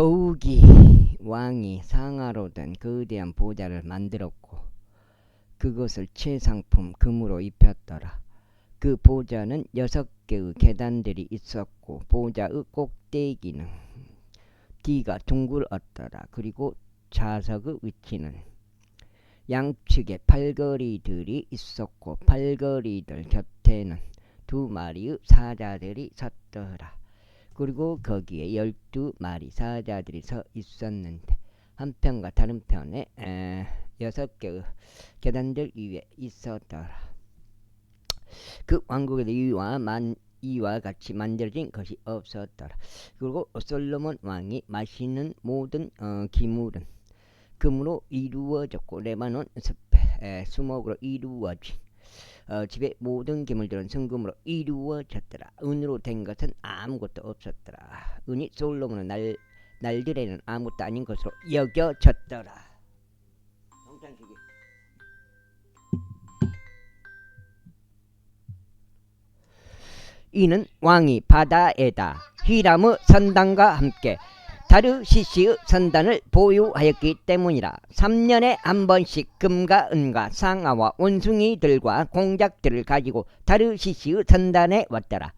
서우기 왕이 상아로 된 거대한 보좌를 만들었고 그것을 최상품 금으로 입혔더라. 그 보좌는 6개의 계단들이 있었고 보좌의 꼭대기는 뒤가 둥글었더라. 그리고 좌석의 위치는 양측에 팔걸이들이 있었고 팔걸이들 곁에는 2마리의 사자들이 섰더라. 그리고 거기에 12마리 사자들이 서 있었는데 한편과 다른 편에 6개의 계단들 위에 있었더라. 그 왕국에도 이와 같이 만들어진 것이 없었더라. 그리고 솔로몬 왕이 마시는 모든 기물은 금으로 이루어졌고 레바논 숲의 수목으로 이루어진 집의 모든 기물들은 순금으로 이루어졌더라. 은으로 된 것은 아무것도 없었더라. 은이 솔로몬의 날들에는 아무것도 아닌 것으로 여겨졌더라. 이는 왕이 바다에다 히람의 선단과 함께 다르시시의 선단을 보유하였기 때문이라. 3년에 한 번씩 금과 은과 상아와 원숭이들과 공작들을 가지고 다르시시의 선단에 왔더라.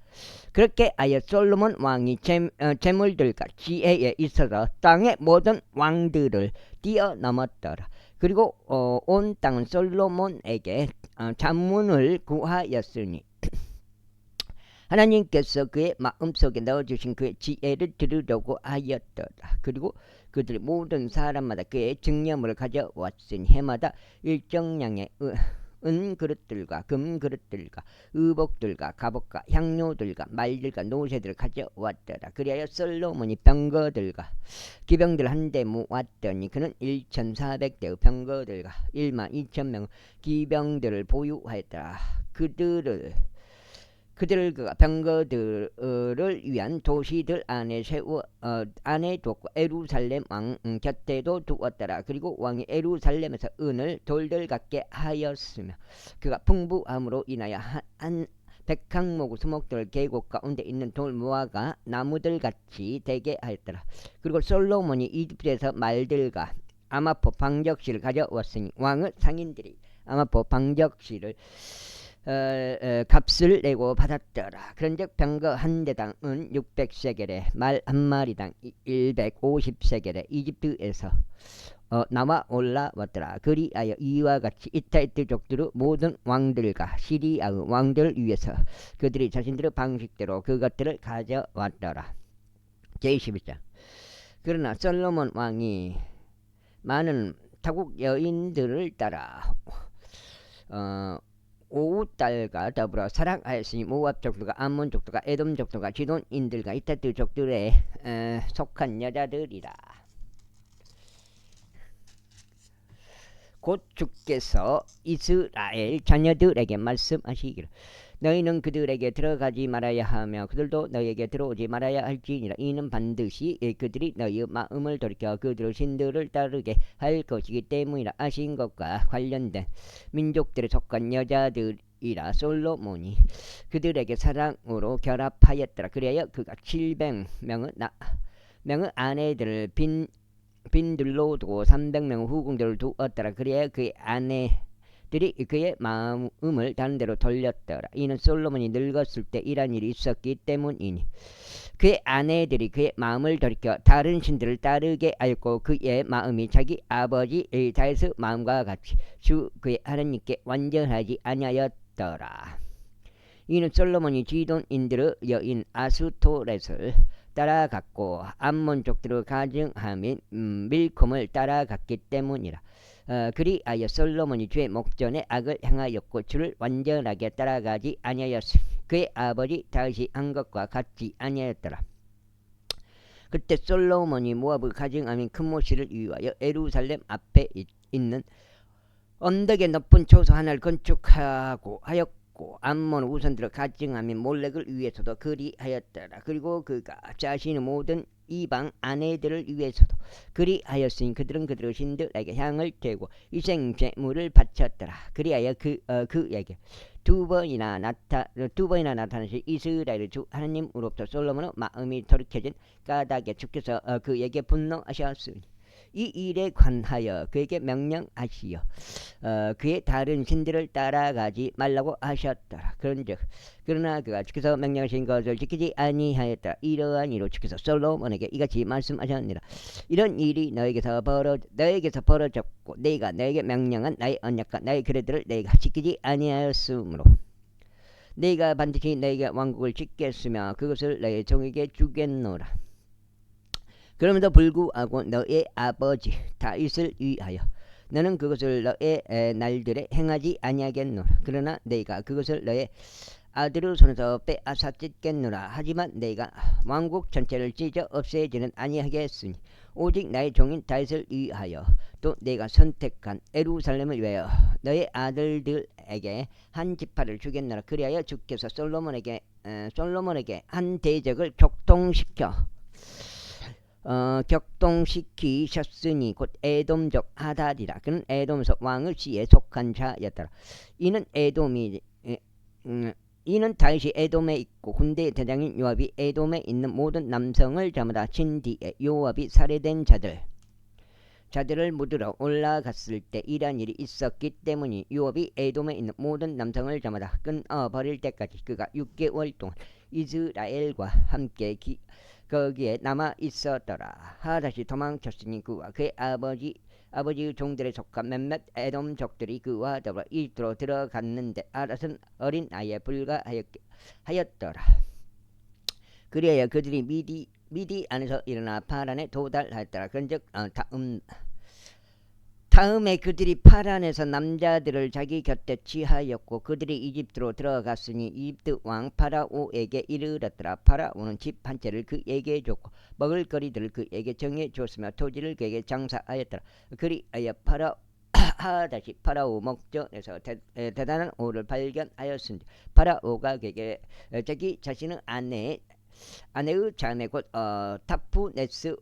그렇게 하여 솔로몬 왕이 재물들과 지혜에 있어서 땅의 모든 왕들을 뛰어넘었더라. 그리고 온 땅은 솔로몬에게 자문을 구하였으니 하나님께서 그의 마음속에 넣어주신 그의 지혜를 들으려고 하였더라. 그리고 그들이 모든 사람마다 그의 증여물을 가져왔으니 해마다 일정량의 은 그릇들과 금 그릇들과 의복들과 갑옷과 향료들과 말들과 노새들을 가져왔더라. 그리하여 솔로몬이 병거들과 기병들 한데 모았더니 그는 1400대의 병거들과 12,000명의 기병들을 보유하였더라. 그들을 병거들을 위한 도시들 안에 안에 두었고 예루살렘 왕 곁에도 두었더라. 그리고 왕이 예루살렘에서 은을 돌들 같게 하였으며 그가 풍부함으로 인하여 한 백항목 수목들 계곡 가운데 있는 돌무화과 나무들 같이 되게 하였더라. 그리고 솔로몬이 이집트에서 말들과 아마포 방적실을 가져왔으니 왕의 상인들이 아마포 방적실을 값을 내고 받았더라. 그런즉 병거 한 대당은 600세겔에 말 한 마리당 150세겔에 이집트에서 나와 올라왔더라. 그리하여 이와 같이 이타이트족들의 모든 왕들과 시리아의 왕들을 위해서 그들이 자신들의 방식대로 그것들을 가져왔더라. 제21장. 그러나 솔로몬 왕이 많은 타국 여인들을 따라 오우딸과 더불어 사랑하였으니 모압 족들과 암몬 족들과 에돔 족들과 지돈인들과 이타트 족들에 속한 여자들이라. 곧 주께서 이스라엘 자녀들에게 말씀하시기를 너희는 그들에게 들어가지 말아야 하며 그들도 너희에게 들어오지 말아야 할지니라. 이는 반드시 그들이 너희의 마음을 돌이켜 그들의 신들을 따르게 할 것이기 때문이라. 하신 것과 관련된 민족들에 속한 여자들이라. 솔로몬이 그들에게 사랑으로 결합하였더라. 그리하여 그가 700명의 아내들을 빈들로 두고 300명의 후궁들을 두었더라. 그리하여 그의 아내들이 그의 마음을 다른 데로 돌렸더라. 이는 솔로몬이 늙었을 때 이런 일이 있었기 때문이니 그의 아내들이 그의 마음을 돌이켜 다른 신들을 따르게 하였고 그의 마음이 자기 아버지 다윗의 마음과 같이 주 그의 하나님께 완전하지 아니하였더라. 이는 솔로몬이 지돈인들의 여인 아수토렛을 따라갔고 암몬 족들의 가증함인 밀콤을 따라갔기 때문이라. 그리하여 솔로몬이 주의 목전에 악을 행하였고 주를 완전하게 따라가지 아니하였으니 그의 아버지 다윗이 한 것과 같지 아니하였더라. 그때 솔로몬이 모압의 가증함인 큰모시를 위하여 예루살렘 앞에 있는 언덕의 높은 초소 하나를 건축하고 하였고 암몬 우선들의 가증함인 몰렉을 위해서도 그리하였더라. 그리고 그가 자신의 모든 이방 아내들을 위해서도 그리하였으니 그들은 그들의 신들에게 향을 태우고 희생제물을 바쳤더라. 그리하여 그에게 두 번이나 나타나신 이스라엘 주 하나님으로부터 솔로몬의 마음이 돌이켜진 까닭에 주께서 그에게 분노하셨으니 이 일에 관하여 그에게 명령하시어 그의 다른 신들을 따라가지 말라고 하셨더라. 그런즉 그러나 그가 주께서 명령하신 것을 지키지 아니하였더라. 이러한 이로 주께서 솔로몬에게 이같이 말씀하셨느니라. 이런 일이 너에게서 벌어졌고 내가 너에게 명령한 나의 언약과 나의 규례들을 내가 지키지 아니하였으므로 내가 반드시 너에게 왕국을 짓겠으며 그것을 너의 종에게 주겠노라. 그럼에도 불구하고 너의 아버지 다윗을 위하여 너는 그것을 너의 날들에 행하지 아니하겠노라. 그러나 내가 그것을 너의 아들의 손에서 빼앗아 찢겠노라. 하지만 내가 왕국 전체를 찢어 없애지는 아니하겠으니 오직 나의 종인 다윗을 위하여 또 내가 선택한 예루살렘을 위하여 너의 아들들에게 한 지파를 주겠노라. 그리하여 주께서 솔로몬에게 한 대적을 격동시키셨으니 곧 에돔족 하닷이라. 그는 에돔에서 왕의 시에 속한 자였더라. 이는 다윗이 에돔에 있고 군대 대장인 요압이 에돔에 있는 모든 남성을 잡아다 친 뒤에 요압이 살해된 자들을 묻으러 올라갔을 때 이러한 일이 있었기 때문이 요압이 에돔에 있는 모든 남성을 잡아다 끊어버릴 때까지 그가 6개월 동안 이스라엘과 함께 거기에 남아 있었더라. 하닷이 도망쳤으니 그와 그의 아버지의 종들에 속한 몇몇 에돔족들이 그와 더불어 이집트로 들어갔는데 하닷은 어린 나이에 불가하였더라. 그리하여 그들이 미디 안에서 일어나 파란에 도달하였더라. 그런즉 다음에 그들이 파란에서 남자들을 자기 곁에 취하였고 그들이 이집트로 들어갔으니 이집트 왕 파라오에게 이르렀더라. 파라오는 집 한 채를 그에게 줬고 먹을거리들을 그에게 정해 주었으며 토지를 그에게 장사하였더라. 그리하여 하닷이 파라오 목전에서 대단한 오를 발견하였으니 파라오가 그에게 자기 자신의 아내의 자매 곧 타푸네스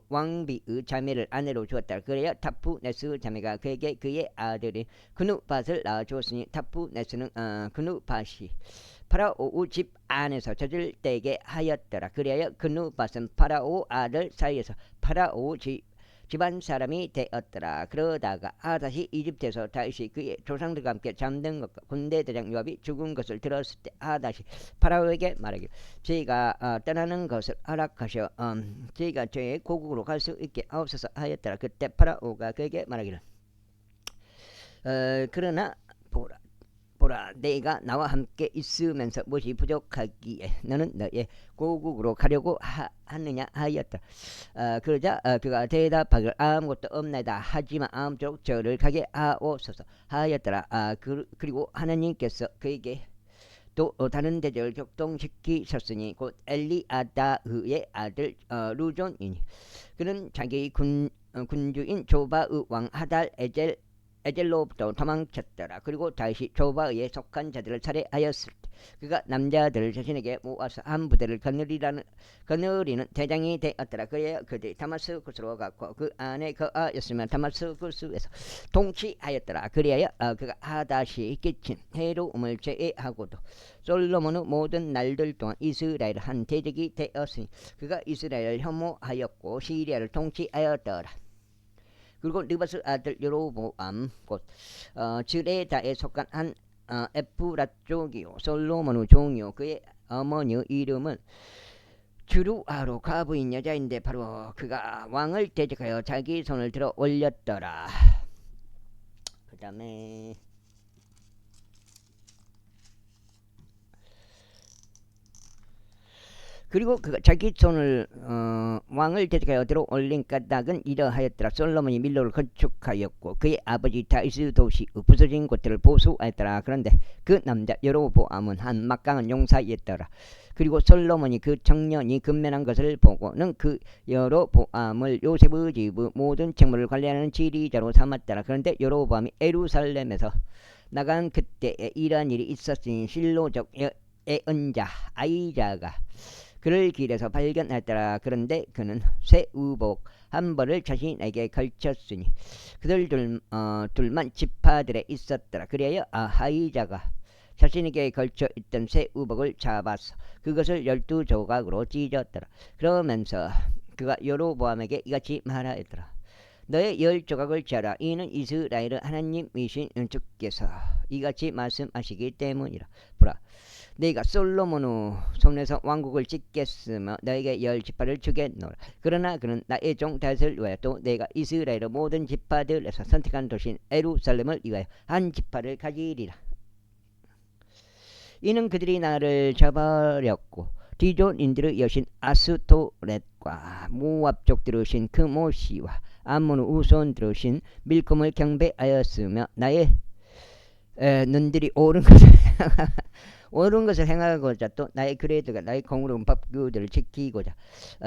왕비의 자매를 아내로 주었다. 그래야 타푸네스 자매가 그에게 그의 아들인 그누밧을 낳아주었으니 타푸네스는 그누밧이 파라오의 집 안에서 젖을 떼게 하였더라. 그래야 그누밧은 파라오 아들 사이에서 파라오 집안 사람이 되었더라. 그러다가 하닷이 이집트에서 다윗이 그의 조상들과 함께 잠든 것과 군대 대장 요압이 죽은 것을 들었을 때 하닷이 파라오에게 말하기를 저희가 떠나는 것을 허락하셔 저희가 저의 고국으로 갈 수 있게 하옵소서 하였더라. 그때 파라오가 그에게 말하기를 그러나 보라 내가 나와 함께 있으면서 무엇이 부족하기에 너는 너의 고국으로 가려고 하느냐 하였다. 그러자 그가 대답하기를 아무것도 없나이다. 하지만 아무쪼록 저를 가게 하옵소서 하였더라. 그리고 하나님께서 그에게 또 다른 대적을 격동시키셨으니 곧 엘리아다의 아들 루존이니 그는 자기 군주인 조바의 왕 하달 에젤로부터 도망쳤더라. 그리고 다윗이 조바에 속한 자들을 살해하였을 때 그가 남자들을 자신에게 모아서 한 부대를 거느리는 대장이 되었더라. 그래야 그들이 다마스쿠스로 갔고 그 안에 거하였으며 다마스쿠스에서 통치하였더라. 그리하여 그가 하닷이 끼친 해로움을 제외하고도 솔로몬의 모든 날들 동안 이스라엘 한 대적이 되었으니 그가 이스라엘을 혐오하였고 시리아를 통치하였더라. 그리고 느바스 아들 여로보암 곧 즈레다에 속한 한 에프랏 족이요 솔로몬의 종이요 그의 어머니의 이름은 주루아로 과부인 여자인데 바로 그가 왕을 대적하여 자기 손을 들어 올렸더라. 그 다음에 그리고 그가 자기 손을 왕을 대적하여 들어 올린 까닭은 이러하였더라. 솔로몬이 밀로를 건축하였고 그의 아버지 다윗의 도시 부서진 곳들을 보수하였더라. 그런데 그 남자 여로보암은 한 막강한 용사였더라. 그리고 솔로몬이 그 청년이 근면한 것을 보고는 그 여로보암을 요셉의 집의 모든 책무를 관리하는 지리자로 삼았더라. 그런데 여로보암이 예루살렘에서 나간 그때에 이러한 일이 있었으니 실로족 예언자 아이자가 그를 길에서 발견하였더라. 그런데 그는 새 의복 한 벌을 자신에게 걸쳤으니 그들 둘만 지파들에 있었더라. 그리하여 아이자가 자신에게 걸쳐 있던 새 우복을 잡았어. 그것을 12조각으로 찢었더라. 그러면서 그가 여로보암에게 이같이 말하였더라. 너의 10조각을 재라. 이는 이스라엘의 하나님이신 주께서 이같이 말씀하시기 때문이라. 보라, 네가 솔로몬의 손에서 왕국을 짓겠으며 너에게 10지파를 주겠노라. 그러나 그는 나의 종 다윗을 위하여 또 내가 이스라엘의 모든 지파들에서 선택한 도시인 예루살렘을 위하여 한 지파를 가지리라. 이는 그들이 나를 저버렸고 디존인들의 여신 아스토렛과 모압족들의 신 그모시와 암몬의 후손들의 신 밀콤을 경배하였으며 나의 눈들이 옳은 것을 행하고자 또 나의 그레드가 나의 공의로운 법규들을 지키고자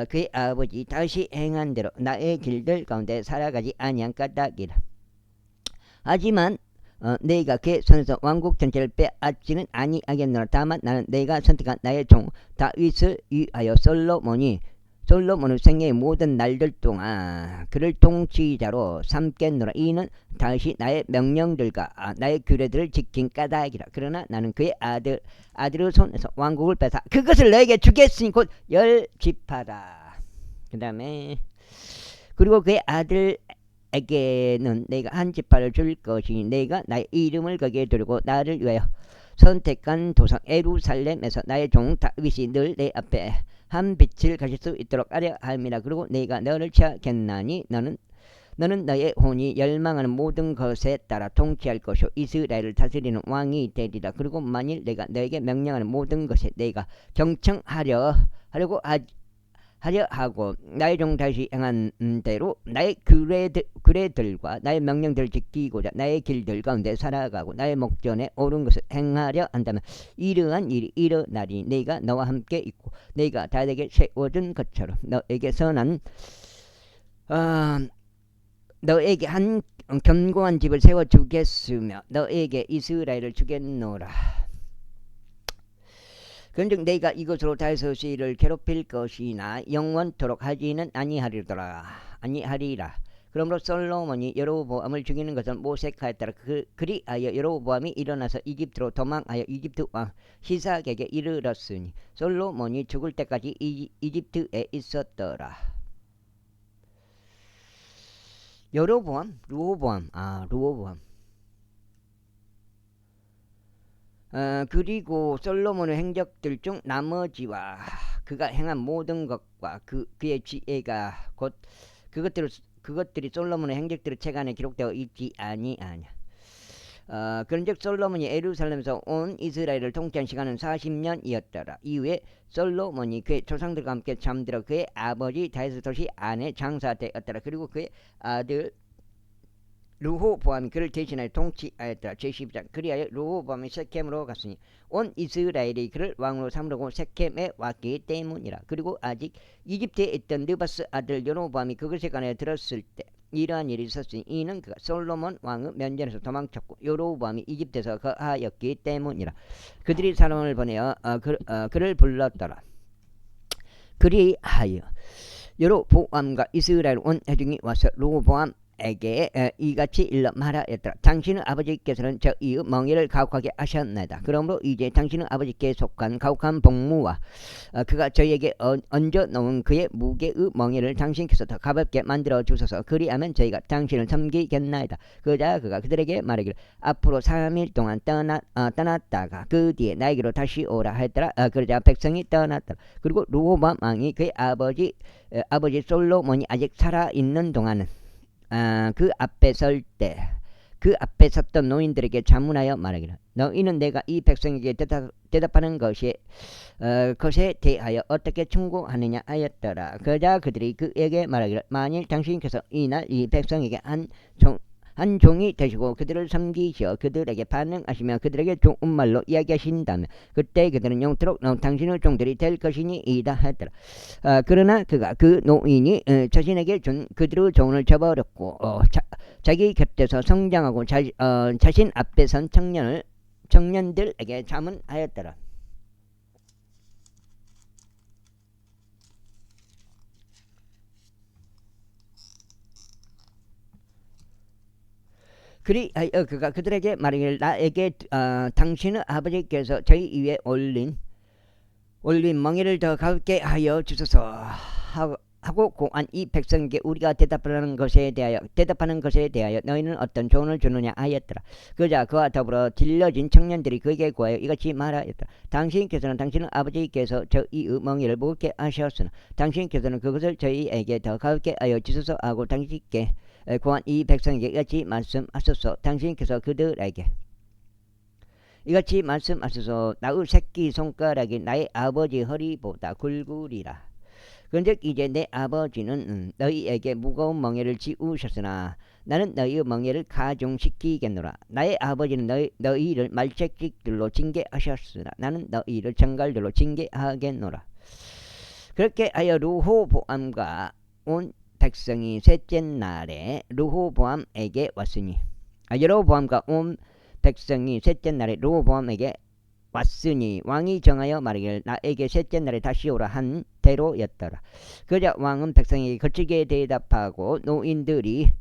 그의 아버지 다시 행한 대로 나의 길들 가운데 살아가지 아니한 까닭이라. 하지만 내가 그의 손에서 왕국 전체를 빼앗지는 아니하겠노라. 다만 나는 내가 선택한 나의 종 다윗을 위하여 솔로몬의 생애의 모든 날들 동안 그를 통치자로 삼겠노라. 이는 다윗이 나의 명령들과 나의 규례들을 지킨 까닭이라. 그러나 나는 그의 아들의 손에서 왕국을 빼앗아 그것을 너에게 주겠으니 곧 10지파다. 그 다음에 그리고 그의 아들에게는 내가 한 지파를 줄 것이니 내가 나의 이름을 거기에 두르고 나를 위하여 선택한 도성 예루살렘에서 나의 종 다윗이 늘 내 앞에 한 빛을 가질 수 있도록 하려 함이라. 그리고 내가 너를 취하겠나니 너는 너의 혼이 열망하는 모든 것에 따라 통치할 것이요 이스라엘을 다스리는 왕이 되리라. 그리고 만일 내가 너에게 명령하는 모든 것에 내가 경청하려 하고 나의 종 다시 행한 대로 나의 규례들과 나의 명령들을 지키고자 나의 길들 가운데 살아가고 나의 목전에 옳은 것을 행하려 한다면 이러한 일이 일어나리니 내가 너와 함께 있고 내가 다윗에게 세워준 것처럼 너에게 한 견고한 집을 세워주겠으며 너에게 이스라엘을 주겠노라. 그런즉 내가 이것으로 다윗을 괴롭힐 것이나 영원토록 하지는 아니하리라. 그러므로 솔로몬이 여로보암을 죽이는 것을 모색하였더라. 그리하여 여로보암이 일어나서 이집트로 도망하여 이집트 왕 시삭에게 이르렀으니 솔로몬이 죽을 때까지 이집트에 있었더라. 여로보암, 르호보암. 그리고 솔로몬의 행적들 중 나머지와 그가 행한 모든 것과 그의 지혜가 곧 그것들이 솔로몬의 행적들의 책 안에 기록되어 있지 아니하냐. 그런즉 솔로몬이 예루살렘에서 온 이스라엘을 통치한 시간은 40년이었더라. 이후에 솔로몬이 그의 조상들과 함께 잠들어 그의 아버지 다윗의 도시 안에 장사되었더라. 그리고 그의 아들 르호보암이 그를 대신하여 통치하였더라. 제12장. 그리하여 르호보암이 세켐으로 갔으니 온 이스라엘이 그를 왕으로 삼으려고 세켐에 왔기 때문이라. 그리고 아직 이집트에 있던 느바스 아들 여로보암이 그것에 관하여 들었을 때 이러한 일이 있었으니 이는 그가 솔로몬 왕의 면전에서 도망쳤고 여로보암이 이집트에서 거하였기 때문이라. 그들이 사람을 보내어 그를 불렀더라. 그리하여 여로보암과 이스라엘 온 회중이 와서 르호보암 에게 이같이 일러 말하였더라. 당신의 아버지께서는 저 이의 멍에를 가혹하게 하셨나이다. 그러므로 이제 당신의 아버지께 속한 가혹한 복무와 그가 저희에게 얹어 놓은 그의 무게의 멍에를 당신께서 더 가볍게 만들어 주소서. 그리하면 저희가 당신을 섬기겠나이다. 그러자 그가 그들에게 말하기를 앞으로 3일 동안 떠났다가 그 뒤에 나에게로 다시 오라 했더라. 그러자 백성이 떠났더라. 그리고 르호보암 왕이 그의 아버지 솔로몬이 아직 살아있는 동안은 그 앞에 섰던 노인들에게 자문하여 말하기를 너희는 내가 이 백성에게 대답하는 것에 대하여 어떻게 충고하느냐 하였더라. 그러자 그들이 그에게 말하기를 만일 당신께서 이날 이 백성에게 한 종이 되시고 그들을 섬기시어 그들에게 반응하시며 그들에게 좋은 말로 이야기하신다면 그때 그들은 영토록 당신의 종들이 될 것이니이다 했더라. 그러나 그가 그 노인이 자신에게 준 그들의 종을 저버렸고 자기 곁에서 성장하고 자신 앞에 선 청년들에게 자문하였더라. 그가 그들에게 말하기를 나에게 당신의 아버지께서 저희 위에 올린 멍에를 더 가볍게 하여 주소서 하고 공한 이 백성에게 우리가 대답하는 것에 대하여 너희는 어떤 조언을 주느냐 하였더라. 그자 그와 더불어 딜러진 청년들이 그에게 구하여 이같이 말하였더라. 당신께서는 당신의 아버지께서 저희의 멍에를 무겁게 하셨으나 당신께서는 그것을 저희에게 더 가볍게 하여 주소서 하고 당신께 구한 이 백성에게 이같이 말씀하소서. 당신께서 그들에게 이같이 말씀하소서. 나의 새끼 손가락이 나의 아버지 허리보다 굵으리라. 그런즉 이제 내 아버지는 너희에게 무거운 멍에를 지우셨으나 나는 너희의 멍에를 가중시키겠노라. 나의 아버지는 너희를 말책직들로 징계하셨으나 나는 너희를 정갈들로 징계하겠노라. 그렇게 하여 르호보암과 온 백성이 셋째 날에 르호보암에게 왔으니 여로보암과 온 백성이 셋째 날에 르호보암에게 왔으니 왕이 정하여 말하기를 나에게 셋째 날에 다시 오라 한 대로였더라. 그러자 왕은 백성에게 거칠게 대답하고 노인들이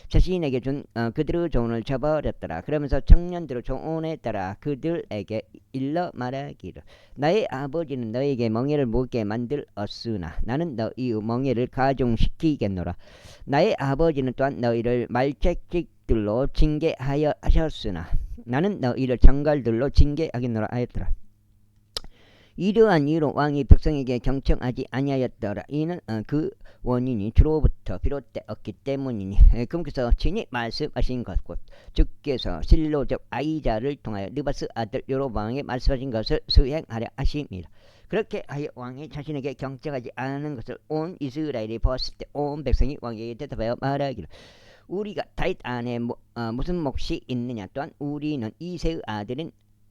자신에게 준 그들의 조언을 저버렸더라. 그러면서 청년들의 조언에 따라 그들에게 일러 말하기를 나의 아버지는 너에게 멍에를 무겁게 만들었으나 나는 너희의 멍에를 가중시키겠노라. 나의 아버지는 또한 너희를 말책직들로 징계하여 하셨으나 나는 너희를 정갈들로 징계하겠노라 하였더라. 이러한 이유로 왕이 백성에게 경청하지 아니하였더라. 이는 그 원인이 주로부터 비롯되었기 때문이니 그분께서 친히 말씀하신 것 곧 주께서 실로적 아이자를 통하여 느바스 아들 여로보암에게 말씀하신 것을 수행하려 하심이라. 그렇게 하여 왕이 자신에게 경청하지 않은 것을 온 이스라엘이 보았을 때 온 백성이 왕에게 대답하여 말하기를 우리가 다윗 안에 무슨 몫이 있느냐. 또한 우리는 이새의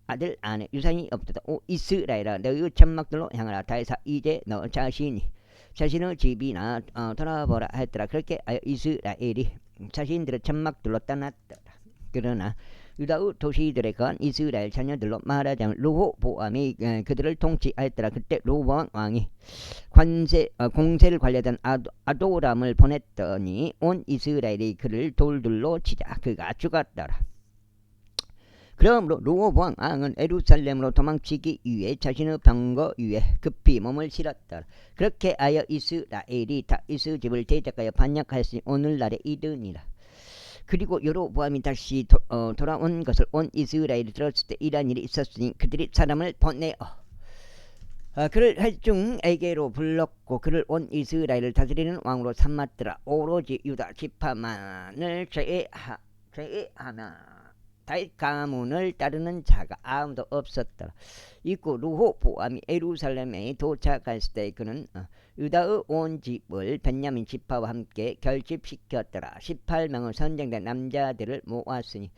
아들 안에 유산이 없도다. 오 이스라엘아 너희의 천막들로 향하라. 다윗아 이제 너 자신의 집이나 돌아보라 하였더라. 그렇게 하여 이스라엘이 자신들의 천막들로 떠났더라. 그러나 유다의 도시들에 거한 이스라엘 자녀들로 말하자면 르호보암이 그들을 통치하였더라. 그때 르호보암 왕이 공세를 관리하던 아도람을 보냈더니 온 이스라엘이 그를 돌들로 치자 그가 죽었더라. 그러므로 르호보암 왕은 예루살렘으로 도망치기 위해 자신의 병거 위에 급히 몸을 실었더라. 그렇게 하여 이스라엘이 다윗의 집을 대적하여 반역하였으니 오늘날에 이르니라. 그리고 여로보암이 다시 돌아온 것을 온 이스라엘이 들었을 때 이러한 일이 있었으니 그들이 사람을 보내어 그를 헬중에게로 불렀고 그를 온 이스라엘을 다스리는 왕으로 삼았더라. 오로지 유다 지파만을 제외하며 다윗 가문을 따르는 자가 아무도 없었더라. 이후 르호보암이 예루살렘에 도착했을 때 그는 유다의 온 집을 벤야민 지파와 함께 결집시켰더라. 18명의 선정된 남자들을 모았으니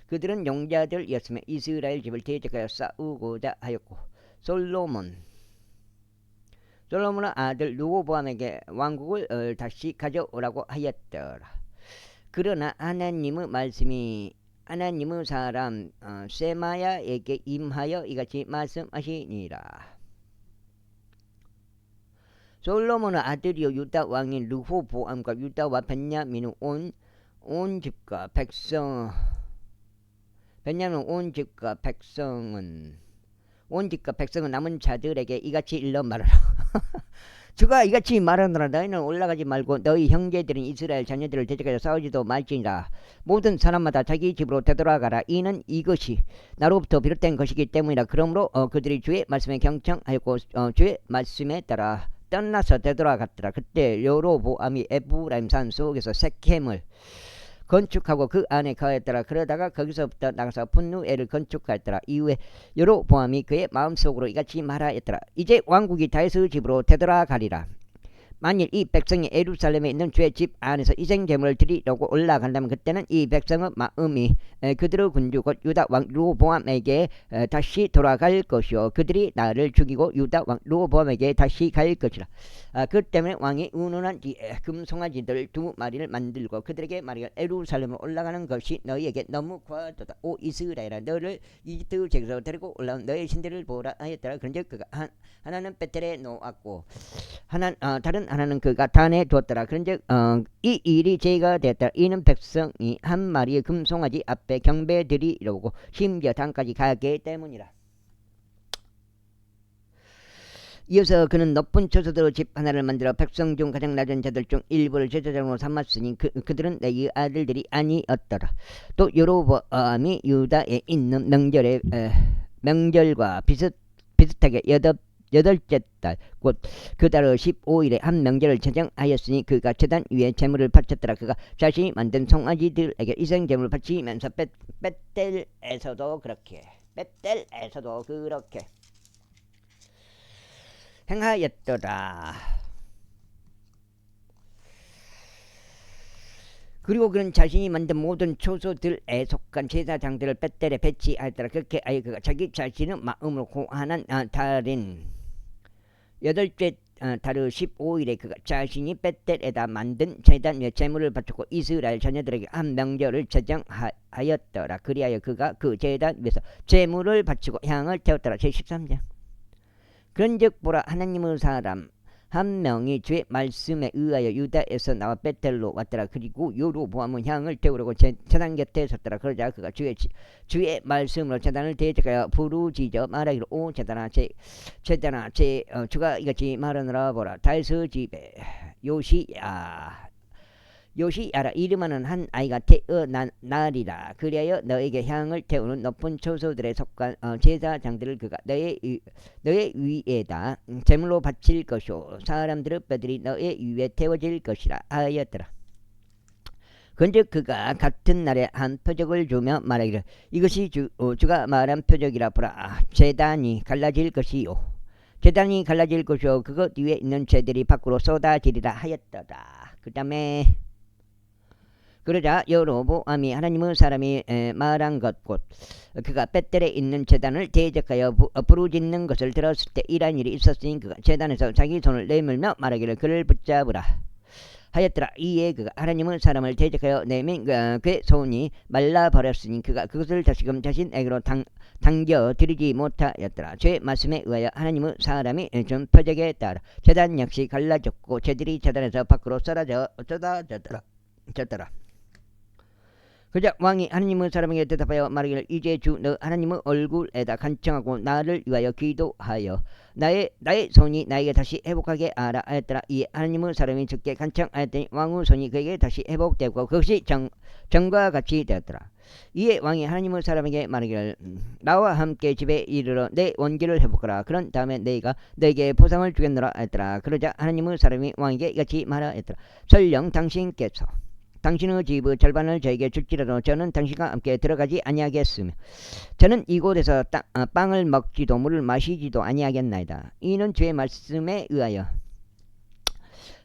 그들은 용자들이었으며 이스라엘 집을 대적하여 싸우고자 하였고 솔로몬의 아들 르호보암에게 왕국을 다시 가져오라고 하였더라. 그러나 하나님의 사람 세마야에게 임하여 이같이 말씀하시니라. 솔로몬의 아들이요 유다 왕인 르호보암과 유다와 벤야민의 온 집과 백성은 남은 자들에게 이같이 일러 말하라. 주가 이같이 말하노라. 너희는 올라가지 말고 너희 형제들인 이스라엘 자녀들을 대적하여 싸우지도 말지니라. 모든 사람마다 자기 집으로 되돌아가라. 이는 이것이 나로부터 비롯된 것이기 때문이라. 그러므로 그들이 주의 말씀에 경청하였고 주의 말씀에 따라 떠나서 되돌아갔더라. 그때 여로보암이 에브라임 산 속에서 세켐을 건축하고 그 안에 거했더라. 그러다가 거기서부터 나가서 분누엘을 건축하였더라. 이후에 여로보암이 그의 마음속으로 이같이 말하였더라. 이제 왕국이 다윗의 집으로 되돌아가리라. 만일 이 백성이 예루살렘에 있는 주의 집 안에서 희생제물을 드리려고 올라간다면 그때는 이 백성의 마음이 그들의 군주 곧 유다 왕 르호보암에게 다시 돌아갈 것이요 그들이 나를 죽이고 유다 왕 르호보암에게 다시 갈 것이라. 그 때문에 왕이 운운한 뒤에 금송아지들 2마리를 만들고 그들에게 말하여 예루살렘으로 올라가는 것이 너희에게 너무 과하도다. 오 이스라엘아 너를 이집트 제국에서 데리고 올라온 너희 신들을 보라 하였더라. 그런즉 그가 하나는 베텔에 놓았고 다른 하나는 그가 단에 두었더라. 그런즉 이 일이 죄가 되었더라. 이는 백성이 한 마리의 금송아지 앞에 경배드리려고 심지어 단까지 가게 때문이라. 이어서 그는 높은 처소대로 집 하나를 만들어 백성 중 가장 낮은 자들 중 일부를 제사장으로 삼았으니 그들은 내의 아들들이 아니었더라. 또 여로보암이 유다에 있는 명절과 비슷하게 여덟째 달 곧 그 달의 15일에 한 명절을 제정하였으니 그가 제단 위에 제물을 바쳤더라. 그가 자신이 만든 송아지들에게 희생 제물을 바치면서 벳델에서도 그렇게 행하였더라. 그리고 그는 자신이 만든 모든 초소들에 속한 제사장들을 벳델에 배치하였더라. 그렇게 아예 그가 자기 자신의 마음으로 고하는 달인 여덟째 달의 15일에 그가 자신이 벳델에다 만든 제단 위에 제물을 바쳤고 이스라엘 자녀들에게 한 명절을 제정하였더라. 그리하여 그가 그 제단 위에서 제물을 바치고 향을 태웠더라. 제13장. 그런즉 보라, 하나님의 사람 한 명이 주의 말씀에 의하여 유다에서 나와 벳델로 왔더라. 그리고 여로보암은 향을 태우려고 제단 곁에 섰더라. 그러자 그가 주의 말씀으로 제단을 대적하여 부르짖어 말하기를, 오 제단아 주가 이같이 말하느라 보라. 다윗의 집에 요시야라 이름하는 한 아이가 태어나리라. 그리하여 너에게 향을 태우는 높은 초소들에 속한 제사장들을 그가 너의 위에다 제물로 바칠 것이요 사람들의 뼈들이 너의 위에 태워질 것이라 하였더라. 그런즉 그가 같은 날에 한 표적을 주며 말하기를, 이것이 주가 말한 표적이라. 보라, 제단이 갈라질 것이요 그것 위에 있는 죄들이 밖으로 쏟아지리라 하였더라. 그 다음에 그러자 여로보암이 하나님의 사람이 말한 것 곧 그가 벳델에 있는 제단을 대적하여 부르짖는 것을 들었을 때 이러한 일이 있었으니 그가 제단에서 자기 손을 내밀며 말하기를 그를 붙잡으라 하였더라. 이에 그가 하나님의 사람을 대적하여 내민 그의 손이 말라버렸으니 그가 그것을 다시금 자신에게로 당겨 드리지 못하였더라. 죄의 말씀에 의하여 하나님의 사람이 준 표적에 따라 제단 역시 갈라졌고 죄들이 제단에서 밖으로 쏟아졌더라. 그자 왕이 하나님의 사람에게 대답하여 말하기를, 이제 주 너 하나님의 얼굴에다 간청하고 나를 위하여 기도하여 나의 손이 나에게 다시 회복하게 하라 하였더라. 이에 하나님의 사람이 주께 간청하였더니 왕의 손이 그에게 다시 회복되고 그것이 전과 같이 되었더라. 이에 왕이 하나님의 사람에게 말하기를, 나와 함께 집에 이르러 내 원기를 회복하라. 그런 다음에 내가 너에게 보상을 주겠노라 하였더라. 그러자 하나님의 사람이 왕에게 이같이 말하였더라. 설령 당신께서 당신의 집의 절반을 저에게 줄지라도 저는 당신과 함께 들어가지 아니하겠으며 저는 이곳에서 빵을 먹지도 물을 마시지도 아니하겠나이다. 이는 주의 말씀에 의하여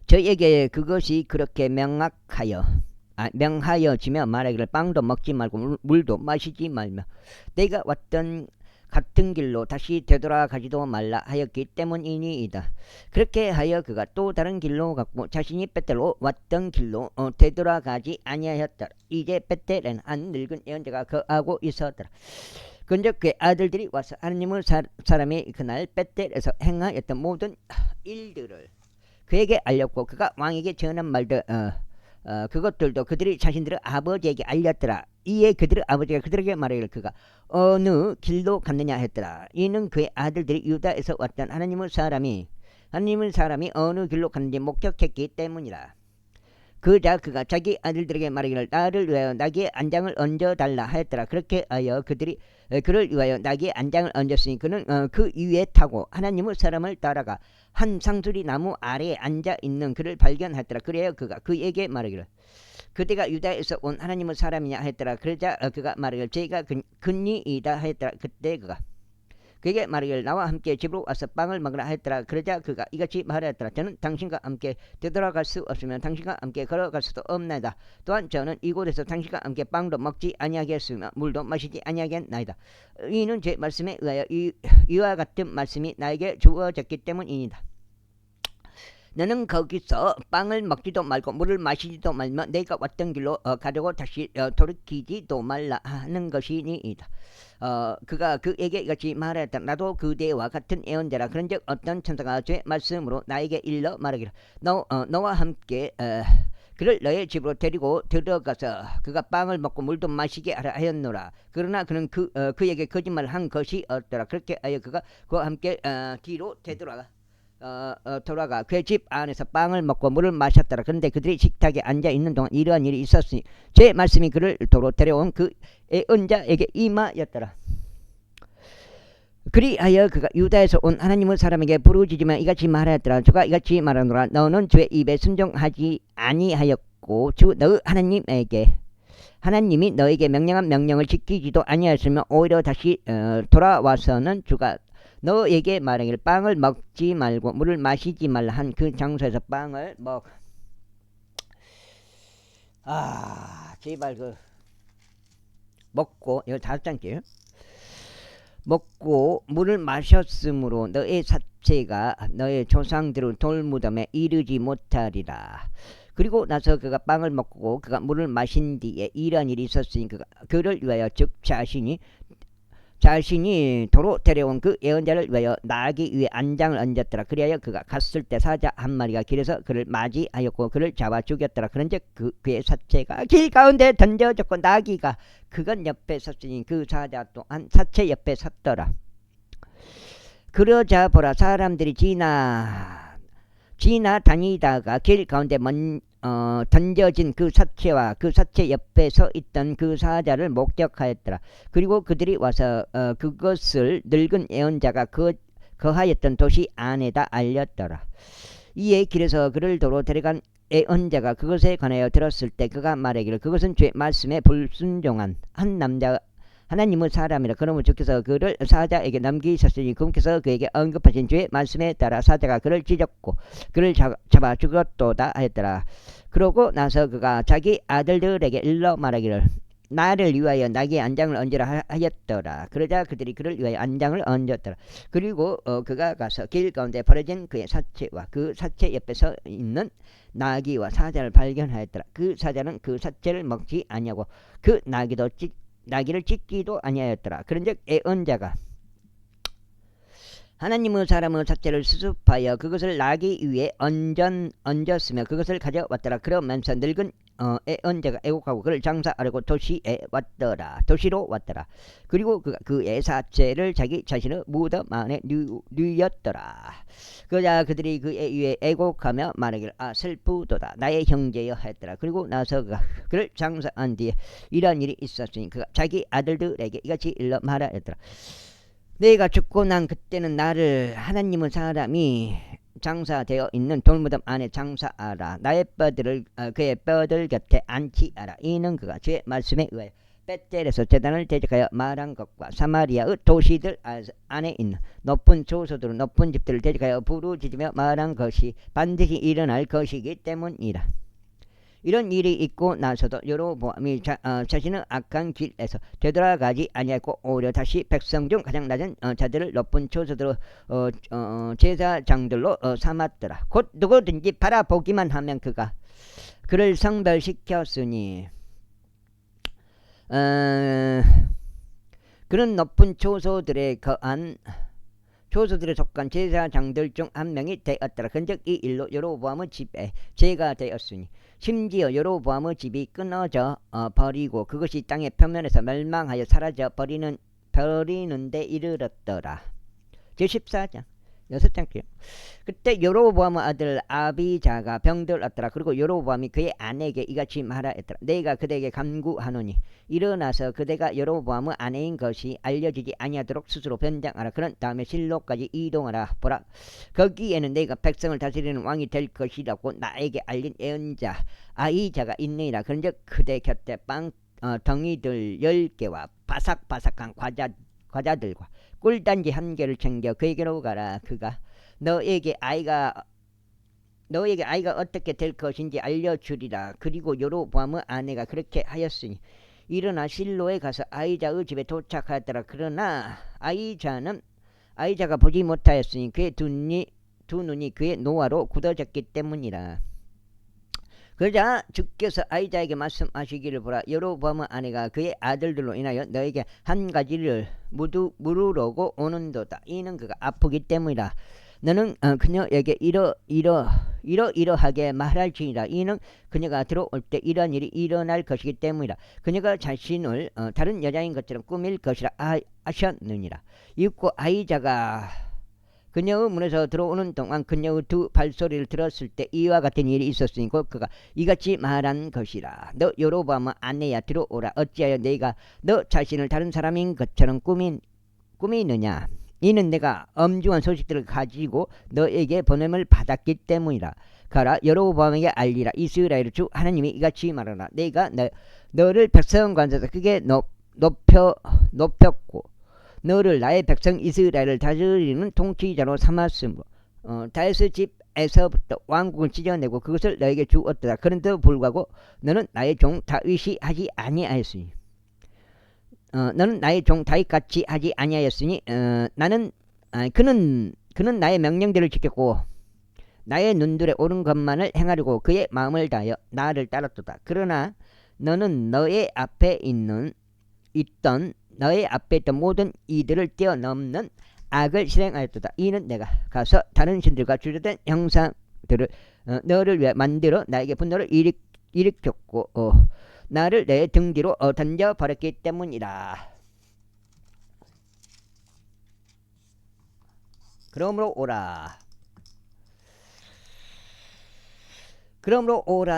저에게 그것이 그렇게 명하여지며 말하기를, 빵도 먹지 말고 물도 마시지 말며 내가 왔던 같은 길로 다시 되돌아가지도 말라 하였기 때문이니이다. 그렇게 하여 그가 또 다른 길로 갔고 자신이 벳델로 왔던 길로 되돌아가지 아니하였더라. 이제 벳델에는 한 늙은 예언자가 거하고 있었더라. 그런즉 그의 아들들이 와서 하나님의 사람이 그날 벳델에서 행하였던 모든 일들을 그에게 알렸고 그가 왕에게 전한 말들 그것들도 그들이 자신들의 아버지에게 알렸더라. 이에 그들의 아버지가 그들에게 말하기를, 그가 어느 길로 갔느냐 했더라. 이는 그의 아들들이 유다에서 왔던 하나님의 사람이 어느 길로 갔는지 목격했기 때문이라. 그자 그가 자기 아들들에게 말하기를, 나를 위하여 나귀의 안장을 얹어달라 하였더라. 그렇게 하여 그들이 그를 위하여 나귀의 안장을 얹었으니 그는 그 위에 타고 하나님의 사람을 따라가 한 상수리 나무 아래에 앉아 있는 그를 발견하였더라. 그래야 그가 그에게 말하기를, 그대가 유다에서 온 하나님의 사람이냐 하였더라. 그러자 그가 말하기를, 제가 그니이다 하였더라. 그때 그가 그에게 말하기를, 나와 함께 집으로 와서 빵을 먹으라 하였더라. 그러자 그가 이같이 말하였더라. 저는 당신과 함께 되돌아갈 수 없으면 당신과 함께 걸어갈 수도 없나이다. 또한 저는 이곳에서 당신과 함께 빵도 먹지 아니하겠으며 물도 마시지 아니하겠나이다. 이는 제 말씀에 의하여 이와 같은 말씀이 나에게 주어졌기 때문이니다. 너는 거기서 빵을 먹지도 말고 물을 마시지도 말며 내가 왔던 길로 가려고 다시 돌이키지도 말라 하는 것이니이다. 그가 그에게 이같이 말하였다. 나도 그대와 같은 예언자라. 그런즉 어떤 천사가 제 말씀으로 나에게 일러 말하기를 너와 함께 그를 너의 집으로 데리고 들어가서 그가 빵을 먹고 물도 마시게 하라 하였노라. 그러나 그는 그에게 거짓말을 한 것이 없더라. 그렇게 하여 그가 그와 함께 뒤로 되돌아가 돌아가 그의 집 안에서 빵을 먹고 물을 마셨더라. 그런데 그들이 식탁에 앉아 있는 동안 이러한 일이 있었으니 제 말씀이 그를 도로 데려온 그 예언자에게 임하였더라. 그리하여 그가 유다에서 온 하나님의 사람에게 부르짖으며 이같이 말하였더라. 주가 이같이 말하노라. 너는 주의 입에 순종하지 아니하였고 주 너 하나님이 너에게 명령한 명령을 지키지도 아니하였으며 오히려 다시 돌아와서는 주가 너에게 말하기를 빵을 먹지 말고 물을 마시지 말라 한 그 장소에서 빵을 제발 먹고 이거 다섯 장째요. 먹고 물을 마셨으므로 너의 사체가 너의 조상들의 돌무덤에 이르지 못하리라. 그리고 나서 그가 빵을 먹고 그가 물을 마신 뒤에 이러한 일이 있었으니 그를 위하여 즉 자신이 도로 데려온 그 예언자를 위하여 나귀 위에 안장을 얹었더라. 그리하여 그가 갔을 때 사자 한 마리가 길에서 그를 맞이하였고 그를 잡아 죽였더라. 그런즉 그의 사체가 길 가운데 던져졌고 나귀가 그건 옆에 섰으니 그 사자 또한 사체 옆에 섰더라. 그러자 보라 사람들이 지나 다니다가 길 가운데 던져진 그 사체와 그 사체 옆에 서 있던 그 사자를 목격하였더라. 그리고 그들이 와서 그것을 늙은 예언자가 거하였던 도시 안에다 알렸더라. 이에 길에서 그를 도로 데려간 예언자가 그것에 관하여 들었을 때 그가 말하기를 그것은 죄 말씀에 불순종한 한 남자 하나님의 사람이라. 그러므로 주께서 그를 사자에게 넘기셨으니 그분께서 그에게 언급하신 주의 말씀에 따라 사자가 그를 찢었고 그를 잡아 죽었도다 하였더라. 그러고 나서 그가 자기 아들들에게 일러 말하기를 나를 위하여 나귀의 안장을 얹으라 하였더라. 그러자 그들이 그를 위하여 안장을 얹었더라. 그리고 그가 가서 길 가운데 버려진 그의 사체와 그 사체 옆에 서 있는 나귀와 사자를 발견하였더라. 그 사자는 그 사체를 먹지 아니하고 그 나귀를 찢기도 아니하였더라. 그런즉 예언자가 하나님의 사람의 사체를 수습하여 그것을 나귀 위에 얹었으며 그것을 가져왔더라. 그러면서 늙은 예언자가 애곡하고 그를 장사하려고 도시로 왔더라. 그리고 그의 사체를 자기 자신의 무덤 안에 누였더라. 그러자 그들이 그의 위에 애곡하며 말하기를 슬프도다 나의 형제여 하였더라. 그리고 나서 그를 장사한 뒤에 이러한 일이 있었으니 그가 자기 아들들에게 이같이 일러 말하였더라. 내가 죽고 난 그때는 나를 하나님의 사람이 장사되어 있는 돌무덤 안에 장사하라. 나의 뼈들을 그의 뼈들 곁에 안치하라. 이는 그가 주의 말씀에 의하여 벳델에서 제단을 대적하여 말한 것과 사마리아의 도시들 안에 있는 높은 조소들 높은 집들을 대적하여 부르짖으며 말한 것이 반드시 일어날 것이기 때문이라. 이런 일이 있고 나서도 여로보암이 자신의 악한 길에서 되돌아가지 아니하고 오히려 다시 백성 중 가장 낮은 자들을 높은 조소들로 제사장들로 삼았더라. 곧 누구든지 바라보기만 하면 그가 그를 성별시켰으니 그런 높은 조소들에 속한 제사장들 중 한 명이 되었더라. 근즉 이 일로 여로보암의 집에 죄가 되었으니 심지어 여로보암의 집이 끊어져 버리고 그것이 땅의 표면에서 멸망하여 사라져 버리는데 이르렀더라. 제14장 6장이요. 그때 여로보암의 아들 아비자가 병들었더라. 그리고 여로보암이 그의 아내에게 이같이 말하였더라. 내가 그대에게 간구하노니 일어나서 그대가 여로보암의 아내인 것이 알려지지 아니하도록 스스로 변장하라. 그런 다음에 실로까지 이동하라. 보라, 거기에는 내가 백성을 다스리는 왕이 될 것이라고 나에게 알린 예언자 아이자가 있느니라. 그런즉 그대 곁에 덩이들 10개와 바삭바삭한 과자들과 꿀단지 1개를 챙겨 그에게로 가라. 그가 너에게 아이가 어떻게 될 것인지 알려주리라. 그리고 여로보암의 아내가 그렇게 하였으니 일어나 실로에 가서 아이자의 집에 도착하였더라. 그러나 아이자가 보지 못하였으니 그의 두 눈이 그의 노화로 굳어졌기 때문이라. 그러자 주께서 아이자에게 말씀하시기를 보라. 여로보암의 아내가 그의 아들들로 인하여 너에게 한 가지를 물으러고 오는도다. 이는 그가 아프기 때문이라. 너는 그녀에게 이러하게 말할지니라. 이는 그녀가 들어올 때 이런 일이 일어날 것이기 때문이라. 그녀가 자신을 다른 여자인 것처럼 꾸밀 것이라 아셨느니라. 이윽고 아이자가 그녀의 문에서 들어오는 동안 그녀의 두 발소리를 들었을 때 이와 같은 일이 있었으니 곧 그가 이같이 말한 것이라. 너 여로보암의 아내야, 들어오라. 어찌하여 내가 너 자신을 다른 사람인 것처럼 꾸미느냐. 이는 내가 엄중한 소식들을 가지고 너에게 보냄을 받았기 때문이라. 가라, 여로보암에게 알리라. 이스라엘 주 하나님이 이같이 말하라. 내가 너를 백성 관에서 크게 높였고 너를 나의 백성 이스라엘을 다스리는 통치자로 삼았으므로 다윗의 집에서부터 왕국을 찢어내고 그것을 너에게 주었더라. 그런데도 불구하고 너는 나의 종 다윗이 하지 아니하였으니 너는 나의 종 다윗같이 하지 아니하였으니 그는 나의 명령대로 지켰고 나의 눈들에 옳은 것만을 행하려고 그의 마음을 다하여 나를 따랐도다. 그러나 너는 너의 앞에 있던 모든 이들을 뛰어넘는 악을 실행하였도다. 이는 내가 가서 다른 신들과 주저된 형상들을 너를 위해 만들어 나에게 분노를 일으켰고 나를 내 등 뒤로 던져버렸기 때문이라. 그러므로 오라.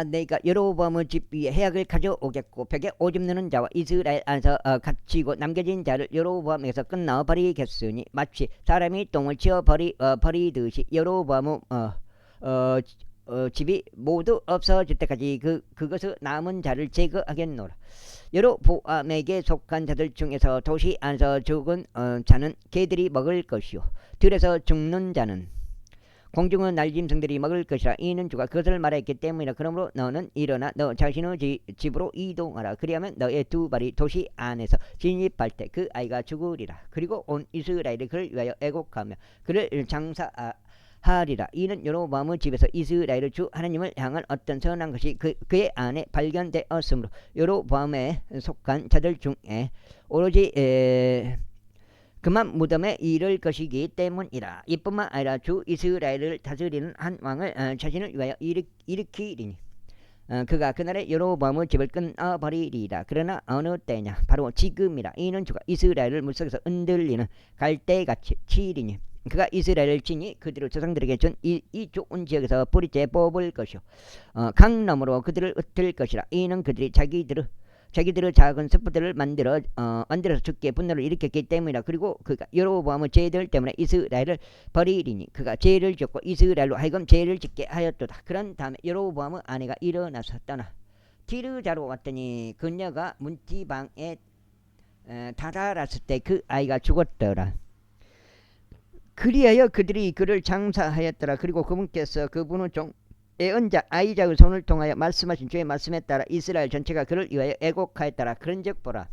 내가 여로보암의 집 위에 해악을 가져오겠고 벽에 오줌 누는 자와 이스라엘 안에서 갇히고 남겨진 자를 여로보암에게서 끝나버리겠으니 마치 사람이 똥을 치워 버리듯이 여로보암의 집이 모두 없어질 때까지 그것의 남은 자를 제거하겠노라. 여로보암에게 속한 자들 중에서 도시 안에서 죽은 자는 개들이 먹을 것이요 들에서 죽는 자는 공중의 날짐승들이 먹을 것이라. 이는 주가 그것을 말했기 때문이라. 그러므로 너는 일어나 너 자신의 집으로 이동하라. 그리하면 너의 두 발이 도시 안에서 진입할 때 그 아이가 죽으리라. 그리고 온 이스라엘이 그를 위하여 애곡하며 그를 장사하리라. 이는 여로보암의 집에서 이스라엘의 주 하나님을 향한 어떤 선한 것이 그의 안에 발견되었으므로 여로보암에 속한 자들 중에 오로지 그만 무덤에 이를 것이기 때문이라. 이뿐만 아니라 주 이스라엘을 다스리는 한 왕을 자신을 위하여 일으키리니 그가 그날에 여로보암의 집을 끊어버리리라. 그러나 어느 때냐, 바로 지금이라. 이는 주가 이스라엘을 물속에서 흔들리는 갈대같이 치리니 그가 이스라엘을 치니 그들의 조상들에게 준 이 좋은 지역에서 뿌리째 뽑을 것이요 강 너머로 그들을 흩을 것이라. 이는 그들이 자기들의 작은 습부들을 만들어서 죽게 분노를 일으켰기 때문이라. 그리고 그가 여로보암의 죄들 때문에 이스라엘을 버리리니 그가 죄를 짓고 이스라엘로 하여금 죄를 짓게 하였도다. 그런 다음에 여로보암의 아내가 일어나서 떠나 티르자로 왔더니 그녀가 문지방에 다다랐을 때 그 아이가 죽었더라. 그리하여 그들이 그를 장사하였더라. 그리고 그분께서 그분의 종 예언자 아이자의 손을 통하여 말씀하신 주의 말씀에 따라 이스라엘 전체가 그를 위하여 애곡하였더라. 그런즉 보라,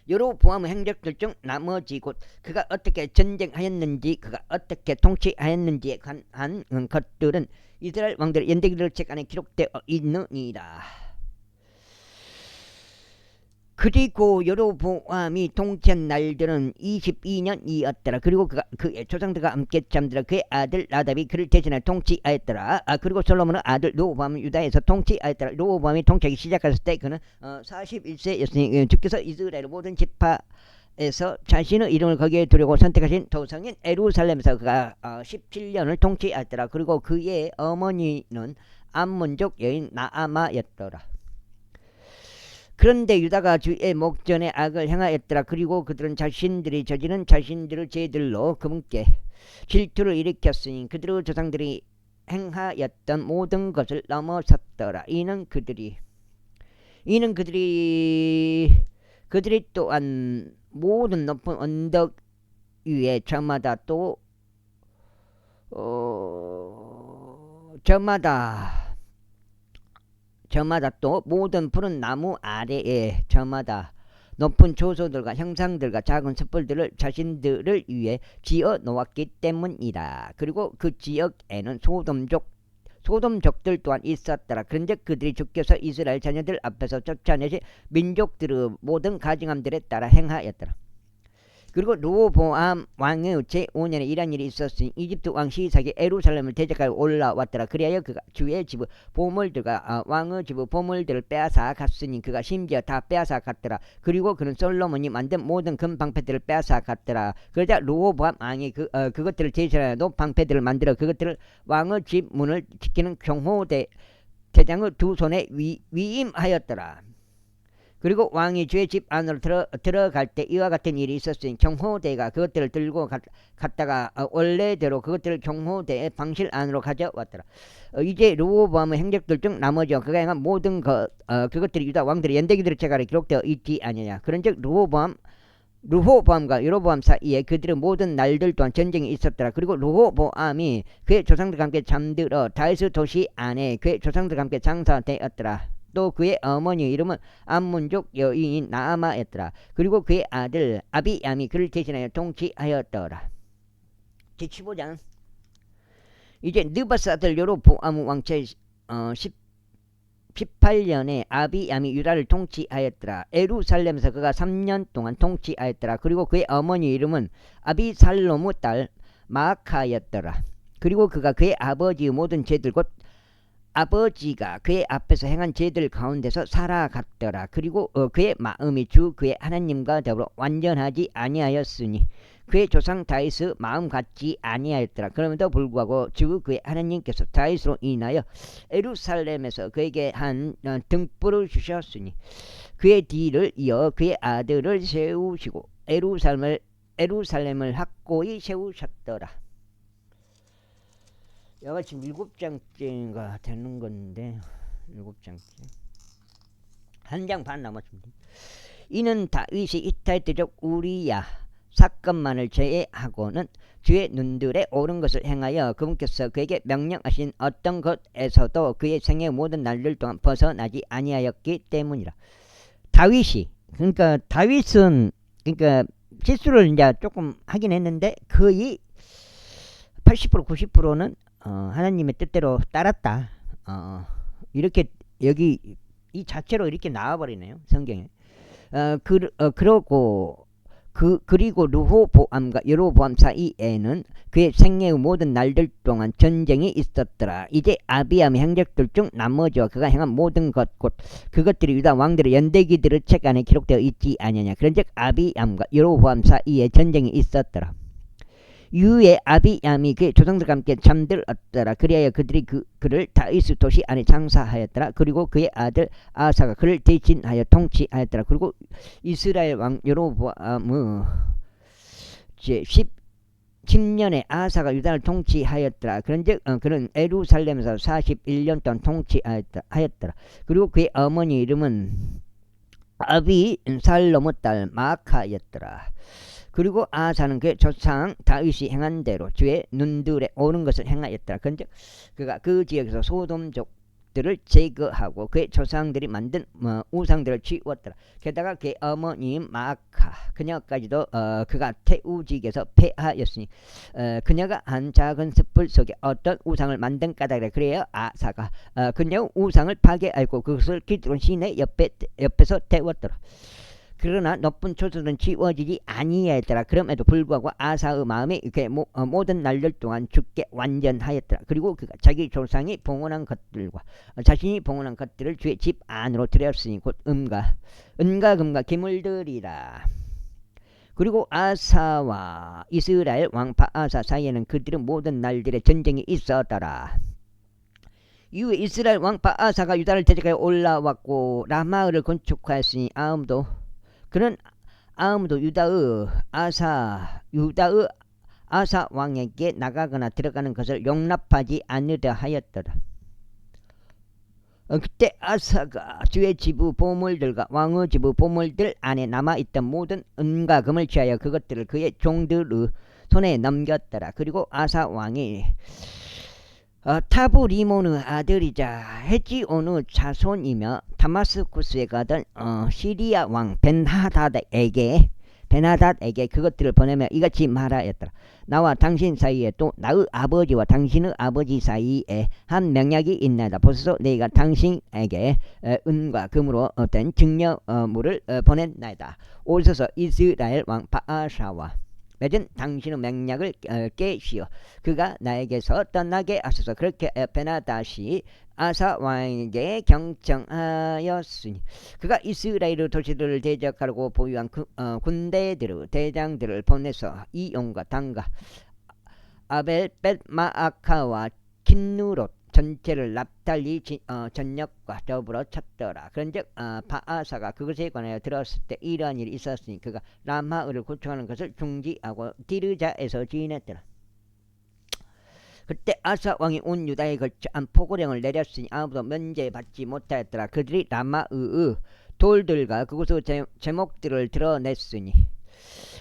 여로보암의 행적들 중 나머지 곧 그가 어떻게 전쟁하였는지 그가 어떻게 통치하였는지에 관한 것들은 이스라엘 왕들의 연대기들 책 안에 기록되어 있느니라. 그리고 여로보암이 통치한 날들은 22년이었더라. 그리고 그의 조상들과 함께 잠들어 그의 아들 나답이 그를 대신하여 통치하였더라. 그리고 솔로몬의 아들 르호보암은 유다에서 통치하였더라. 르호보암이 통치하기 시작했을 때 그는 41세였으니 주께서 이스라엘 모든 지파에서 자신의 이름을 거기에 두려고 선택하신 도성인 예루살렘에서 그가 17년을 통치하였더라. 그리고 그의 어머니는 암몬족 여인 나아마였더라. 그런데 유다가 주의 목전에 악을 행하였더라. 그리고 그들은 자신들이 저지른 자신들의 죄들로 그분께 질투를 일으켰으니 그들의 조상들이 행하였던 모든 것을 넘어섰더라. 이는 그들이 또한 모든 높은 언덕 위에 저마다 또 모든 푸른 나무 아래에 저마다 높은 초소들과 형상들과 작은 숯불들을 자신들을 위해 지어 놓았기 때문이다. 그리고 그 지역에는 소돔족들 또한 있었더라. 그런즉 그들이 주께서 이스라엘 자녀들 앞에서 쫓아내신 민족들의 모든 가증함들에 따라 행하였더라. 그리고 르호보암 왕의 제5년에 이런 일이 있었으니 이집트 왕 시삭이 예루살렘을 대적하여 올라왔더라. 그리하여 그가 주의 집의 보물들과 왕의 집의 보물들을 빼앗아 갔으니 그가 심지어 다 빼앗아 갔더라. 그리고 그는 솔로몬이 만든 모든 금 방패들을 빼앗아 갔더라. 그러자 르호보암 왕이 그것들을 제시하여 방패들을 만들어 그것들을 왕의 집 문을 지키는 경호대 대장의 두 손에 위임하였더라. 그리고 왕이 주의 집 안으로 들어갈 때 이와 같은 일이 있었으니 경호대가 그것들을 들고 갔다가 원래대로 그것들을 경호대의 방실 안으로 가져왔더라. 이제 르호보암의 행적들 중 나머지와 그가 행한 모든 그것들이 유다 왕들의 연대기들의 책가에 기록되어 있지 아니냐. 그런즉 르호보암과 여로보암 사이에 그들의 모든 날들 또한 전쟁이 있었더라. 그리고 르호보암이 그의 조상들과 함께 잠들어 다윗의 도시 안에 그의 조상들과 함께 장사되었더라. 또 그의 어머니 이름은 암몬족 여인인 나아마였더라. 그리고 그의 아들 아비암이 그를 대신하여 통치하였더라. 제15장. 이제 느바스 아들 여로보암 왕체 18년에 아비암이 유다를 통치하였더라. 예루살렘에서 그가 3년 동안 통치하였더라. 그리고 그의 어머니 이름은 아비살롬의 딸 마아카였더라. 그리고 그가 그의 아버지의 모든 죄들 곧 아버지가 그의 앞에서 행한 죄들 가운데서 살아갔더라. 그리고 그의 마음이 주 그의 하나님과 더불어 완전하지 아니하였으니 그의 조상 다윗의 마음 같지 아니하였더라. 그럼에도 불구하고 주 그의 하나님께서 다윗으로 인하여 예루살렘에서 그에게 한 등불을 주셨으니 그의 뒤를 이어 그의 아들을 세우시고 예루살렘을 확고히 세우셨더라. 여가 지금 7장째가 되는 건데 7장째 한 장 반 남았습니다. 이는 다윗이 이탈때적 우리야 사건만을 제외하고는 주의 눈들에 옳은 것을 행하여 그분께서 그에게 명령하신 어떤 것에서도 그의 생의 모든 날들 동안 벗어나지 아니하였기 때문이라. 다윗은 실수를 이제 조금 하긴 했는데 거의 80% 90%는 하나님의 뜻대로 따랐다. 이렇게 여기 이 자체로 이렇게 나와버리네요, 성경에. 그리고 르호보암과 여로보암 사이에는 그의 생애의 모든 날들 동안 전쟁이 있었더라. 이제 아비암의 행적들 중 나머지와 그가 행한 모든 것 곧 그것들이 유다 왕들의 연대기들의 책 안에 기록되어 있지 아니냐. 그런즉 아비암과 여로보암 사이에 전쟁이 있었더라. 이후에 아비암이 그의 조상들과 함께 잠들었더라. 그리하여 그들이 그를 다윗의 도시 안에 장사하였더라. 그리고 그의 아들 아사가 그를 대신하여 통치하였더라. 그리고 이스라엘 왕 여로보암의 10년에 아사가 유다를 통치하였더라. 그런즉 그는 예루살렘에서 41년 동안 통치하였더라. 그리고 그의 어머니 이름은 아비살롬의 딸 마아카였더라. 그리고 아사는 그의 조상 다윗이 행한 대로 주의 눈들에 옳은 것을 행하였더라. 그런즉 그가 그 지역에서 소돔족들을 제거하고 그의 조상들이 만든 우상들을 치웠더라. 게다가 그의 어머니 마아카 그녀까지도 그가 태우직에서 폐하였으니 그녀가 한 작은 숯불 속에 어떤 우상을 만든 까닭이라. 그래야 아사가 그녀의 우상을 파괴하였고 그것을 기드론 시내 옆에서 태웠더라. 그러나 높은 초소는 지워지지 아니하였더라. 그럼에도 불구하고 아사의 마음이 이렇게 모든 날들 동안 주께 완전하였더라. 그리고 그가 자기 조상이 봉헌한 것들과 자신이 봉헌한 것들을 주의 집 안으로 들였으니 곧 은과 금과 기물들이라. 그리고 아사와 이스라엘 왕 바아사 사이에는 그들의 모든 날들의 전쟁이 있었더라. 이후에 이스라엘 왕 바아사가 유다를 대적하여 올라왔고 라마를 건축하였으니 그는 아무도 유다의 아사 왕에게 나가거나 들어가는 것을 용납하지 않으려 하였더라. 그때 아사가 주의 집의 보물들과 왕의 집의 보물들 안에 남아있던 모든 은과 금을 취하여 그것들을 그의 종들의 손에 넘겼더라. 그리고 아사 왕이 타브리모느 아들이자 헤지오누 자손이며 다마스쿠스에 가던 시리아 왕 벤하닷에게 그것들을 보내며 이같이 말하였더라. 나와 당신 사이에 또 나의 아버지와 당신의 아버지 사이에 한 명약이 있나이다. 보소서 내가 당신에게 은과 금으로 된 증여물을 보냈나이다. 오소서 이스라엘 왕 바아사와 맺은 당신의 맹약을 깨시어 그가 나에게서 떠나게 하소서. 그렇게 베나다시 아사 왕에게 경청하였으니 그가 이스라엘 도시들을 대적하려고 보유한 군대들의 대장들을 보내서 이용과 단가 아벨 벳마아카와 킨누롯 전체를 납달리 전역과 더불어 쳤더라. 그런즉 바아사가 그것에 관하여 들었을 때 이러한 일이 있었으니 그가 라마을 구축하는 것을 중지하고 디르자에서 지냈더라. 그때 아사 왕이 온 유다에 걸쳐 안포고령을 내렸으니 아무도 면제받지 못하였더라. 그들이 라마의 돌들과 그곳의 제목들을 드러냈으니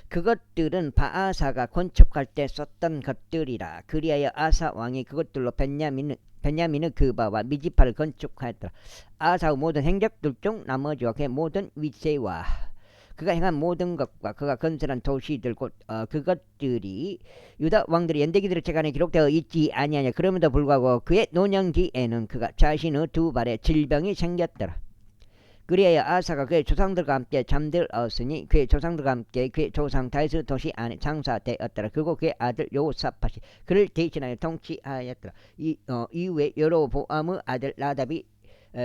그것들은 바아사가 건축할 때 썼던 것들이라. 그리하여 아사 왕이 그것들로 베냐민의 그바와 미지파를 건축하였더라. 아사의 모든 행적들 중 나머지와 그의 모든 위세와 그가 행한 모든 것과 그가 건설한 도시들 곧 그것들이 유다 왕들의 연대기들의 책안에 기록되어 있지 아니하냐. 그럼에도 불구하고 그의 노년기에는 그가 자신의 두 발에 질병이 생겼더라. 그리하여 아사가 그의 조상들과 함께 잠들었으니 그의 조상들과 함께 그의 조상 다윗의 도시 안에 장사되었더라. 그리고 그의 아들 요사팟이 그를 대신하여 통치하였더라. 이후에 여로보암의 아들 나답이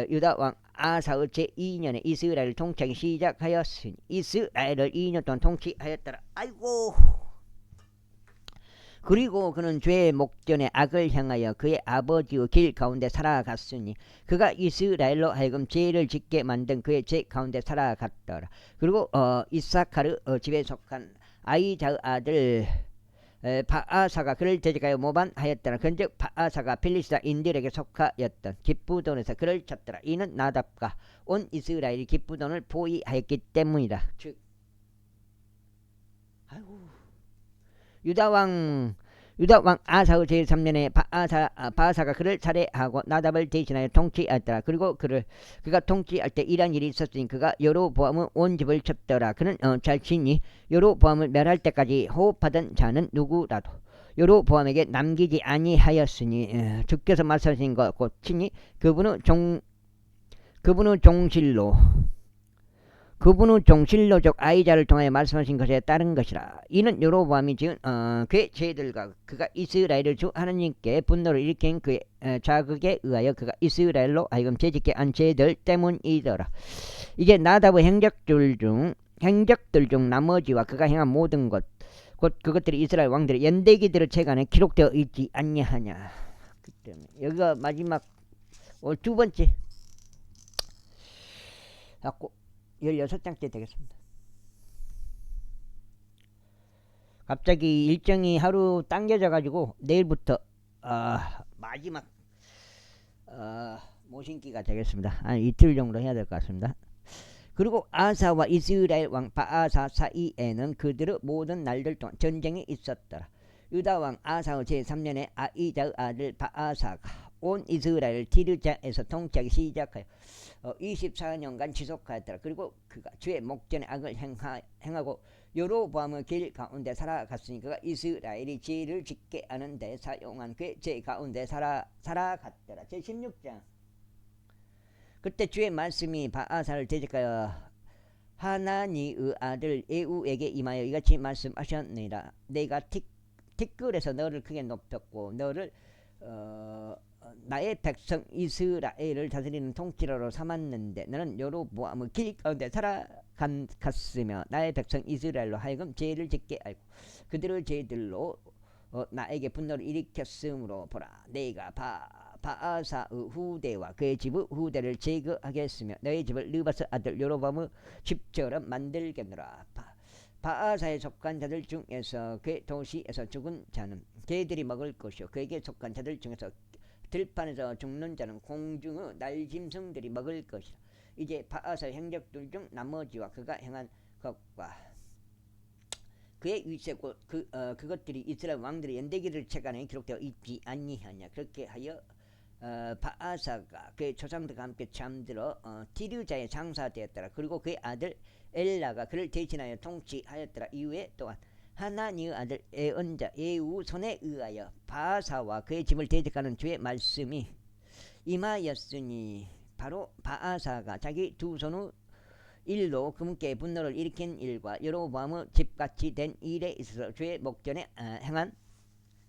유다 왕 아사의 제2년에 이스라엘을 통치하기 시작하였으니 이스라엘을 2년 동안 통치하였더라. 아이고. 그리고 그는 죄의 목전에 악을 향하여 그의 아버지의 길 가운데 살아갔으니 그가 이스라엘로 하여금 죄를 짓게 만든 그의 죄 가운데 살아갔더라. 그리고 이사카르 집에 속한 아이자의 아들 바아사가 그를 대적하여 모반하였더라. 그런즉 바아사가 필리스타인들에게 속하였던 기쁘돈에서 그를 쳤더라. 이는 나답과 온 이스라엘이 기쁘돈을 포위하였기 때문이다. 즉 유다 왕 아사의 제3년에 바아사가 그를 살해하고 나답을 대신하여 통치하였더라. 그리고 그가 통치할 때 이런 일이 있었으니 그가 여로보암의 온 집을 쳤더라. 그는 잘 치니 여로보암을 멸할 때까지 호흡하던 자는 누구라도 여로보암에게 남기지 아니하였으니 주께서 말씀하신 것 곧 치니 그분의 종실로족 아이자를 통하여 말씀하신 것에 따른 것이라. 이는 여로보암이 지은 그의 죄들과 그가 이스라엘을 주 하나님께 분노를 일으킨 그의 자극에 의하여 그가 이스라엘로 하여금 죄짓게 한 죄들 때문이더라. 이제 나답의 행적들 중 나머지와 그가 행한 모든 것 곧 그것들이 이스라엘 왕들의 연대기들의 책 안에 기록되어 있지 않냐하냐. 그 때문에 여기가 마지막 두 번째 16장째 되겠습니다. 갑자기 일정이 하루 당겨져 가지고 내일부터 마지막 모신기가 되겠습니다. 한 이틀 정도 해야 될 것 같습니다. 그리고 아사와 이스라엘 왕 바아사 사이에는 그들의 모든 날들 동안 전쟁이 있었더라. 유다 왕 아사의 제3년에 아이자의 아들 바아사가 온 이스라엘 디르자에서 통치하기 시작하여 24년간 지속하였더라. 그리고 그가 주의 목전에 악을 행하고 여로보암의 길 가운데 살아갔으니 그가 이스라엘이 죄를 짓게 하는 데 사용한 그의 죄 가운데 살아갔더라. 제16장. 그때 주의 말씀이 바아사를 대적하여 하나니의 아들 에우에게 임하여 이같이 말씀하셨느니라. 내가 티끌에서 너를 크게 높였고 너를 나의 백성 이스라엘을 다스리는 통치자로 삼았는데 너는 여로보암의 길 가운데 살아갔으며 나의 백성 이스라엘로 하여금 죄를 짓게 하고 그들의 죄들로 나에게 분노를 일으켰으므로 보라 내가 바아사의 후대와 그의 집의 후대를 제거하겠으며 너의 집을 느바스 아들 여로보암의 집처럼 만들겠노라. 바아사에 속한 자들 중에서 그의 도시에서 죽은 자는 개들이 먹을 것이요 그에게 속한 자들 중에서 들판에서 죽는 자는 공중의 날짐승들이 먹을 것이라. 이제 바아사의 행적들 중 나머지와 그가 행한 것과 그의 위세고 그것들이 이스라엘 왕들의 연대기를 책안에 기록되어 있지 아니하냐. 그렇게 하여 바아사가 그의 조상들과 함께 잠들어 티르자의 장사되었더라. 그리고 그의 아들 엘라가 그를 대신하여 통치하였더라. 이후에 또한 하나니의 아들 에언자 예후 손에 의하여 바아사와 그의 집을 대적하는 주의 말씀이 임하였으니 바로 바아사가 자기 두 손의 일로 그분께 분노를 일으킨 일과 여로보암의 집같이 된 일에 있어서 주의 목전에 행한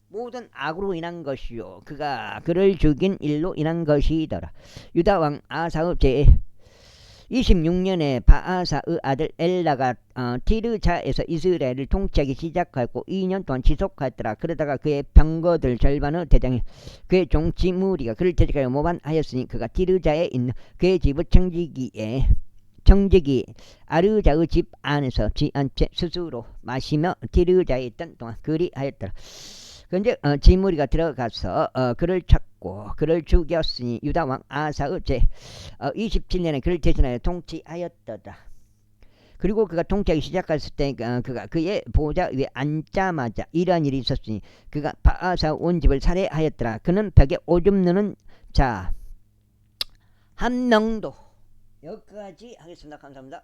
모든 악으로 인한 것이요 그가 그를 죽인 일로 인한 것이더라. 유다 왕 아사의 제 26년에 바아사의 아들 엘라가 티르자에서 이스라엘을 통치하기 시작하였고 2년 동안 지속하였더라. 그러다가 그의 병거들 절반의 대장이 그의 종 지므리가 그를 대적하여 모반하였으니 그가 티르자에 있는 그의 집의 청지기 아르자의 집 안에서 지한채 스스로 마시며 티르자에 있던 동안 그리하였더라. 그런데 지므리가 들어가서 그를 찾고 그를 죽였으니 유다 왕 아사의 제 27년에 그를 대신하여 통치하였더라. 그리고 그가 통치하기 시작했을 때 그가 그의 보좌 위에 앉자마자 이러한 일이 있었으니 그가 바아사 온 집을 살해하였더라. 그는 벽에 오줌 누는 자 한 명도. 여기까지 하겠습니다. 감사합니다.